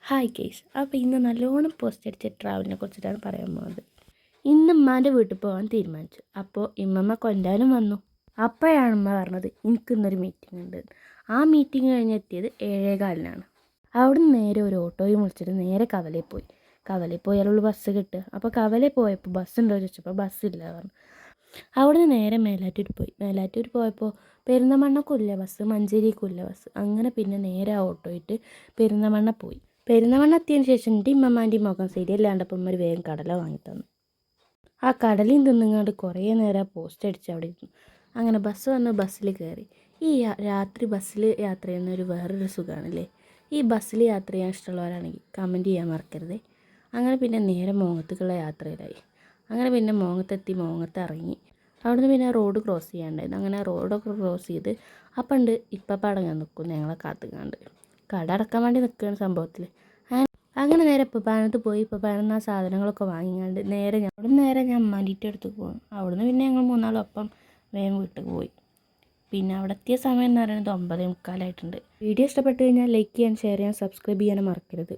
Hi case. അപ്പോൾ ഇന്ന് നല്ലോണം പോസ്റ്റ് അടിച്ച ട്രാവലിനെ കുറിച്ചിട്ടാണ് പറയാൻ പോകുന്നത്. ഇന്ന് ഉമ്മാൻ്റെ വീട്ടിൽ പോകാൻ തീരുമാനിച്ചു. അപ്പോൾ ഇമ്മമ്മ കൊല്ലാനും വന്നു. അപ്പോഴാണ് ഉമ്മ പറഞ്ഞത് എനിക്കിന്നൊരു മീറ്റിംഗ് ഉണ്ട്. ആ മീറ്റിംഗ് കഴിഞ്ഞെത്തിയത് 7:15. അവിടുന്ന് നേരെ ഒരു ഓട്ടോയും വിളിച്ചിട്ട് നേരെ കവലയിൽ പോയി. കവലയിൽ പോയാലുള്ള ബസ് കിട്ടുക. അപ്പോൾ കവലയിൽ പോയപ്പോൾ ബസ് ഉണ്ടോ ചോദിച്ചപ്പോൾ ബസ്സില്ല പറഞ്ഞു. അവിടുന്ന് നേരെ മേലാറ്റൂർ പോയി. മേലാറ്റൂർ പോയപ്പോൾ പെരിന്തമണ്ണക്കുള്ള ബസ്, മഞ്ചേരിക്കുള്ള ബസ്. അങ്ങനെ പിന്നെ നേരെ ഓട്ടോ ഇട്ട് പെരിന്തമണ്ണ പോയി. പെരുന്തമണ്ണ എത്തിയതിന് ശേഷം എൻ്റെ ഇമ്മമാൻ്റെയും മുഖം ശരിയല്ലാണ്ടപ്പോൾ ഉമ്മ ഒരു വേഗം കടല വാങ്ങി തന്നു. ആ കടലയും തിന്നിങ്ങാണ്ട് കുറേ നേരം പോസ്റ്റ് അടിച്ച് അവിടെ ഇരുന്നു. അങ്ങനെ ബസ് വന്ന് ബസ്സിൽ കയറി. ഈ രാത്രി ബസ്സിൽ യാത്ര ചെയ്യുന്ന ഒരു വേറൊരു സുഖമാണല്ലേ. ഈ ബസ്സിൽ യാത്ര ചെയ്യാൻ ഇഷ്ടമുള്ളവരാണെങ്കിൽ കമൻറ്റ് ചെയ്യാൻ മറക്കരുതേ. അങ്ങനെ പിന്നെ നേരെ മോങ്ങത്തേക്കുള്ള യാത്രയിലായി. അങ്ങനെ പിന്നെ മോങ്ങത്തെത്തി, മോങ്ങത്ത് ഇറങ്ങി. അവിടുന്ന് പിന്നെ റോഡ് ക്രോസ് ചെയ്യാണ്ടായിരുന്നു. അങ്ങനെ റോഡൊക്കെ ക്രോസ് ചെയ്ത് അപ്പം ഉണ്ട് ഇപ്പം പടങ്ങാൻ നിൽക്കും ഞങ്ങളെ കാത്തുങ്ങാണ്ട്. കട അടക്കാൻ വേണ്ടി നിൽക്കുകയാണ് സംഭവത്തിൽ. അങ്ങനെ നേരെ ഇപ്പപ്പാനത്ത് പോയി. ഇപ്പപ്പാനത്ത് ആ സാധനങ്ങളൊക്കെ വാങ്ങിങ്ങാണ്ട് നേരെ ഞാൻ അമ്മാൻ്റെ അടുത്ത് പോകും. അവിടുന്ന് പിന്നെ ഞങ്ങൾ മൂന്നാളൊപ്പം വേഗം വീട്ടിൽ പോയി. പിന്നെ അവിടെ എത്തിയ സമയം എന്ന് പറയുന്നത് 9:45. വീഡിയോ ഇഷ്ടപ്പെട്ട് കഴിഞ്ഞാൽ ലൈക്ക് ചെയ്യാൻ, ഷെയർ ചെയ്യാൻ, സബ്സ്ക്രൈബ് ചെയ്യാനും മറക്കരുത്.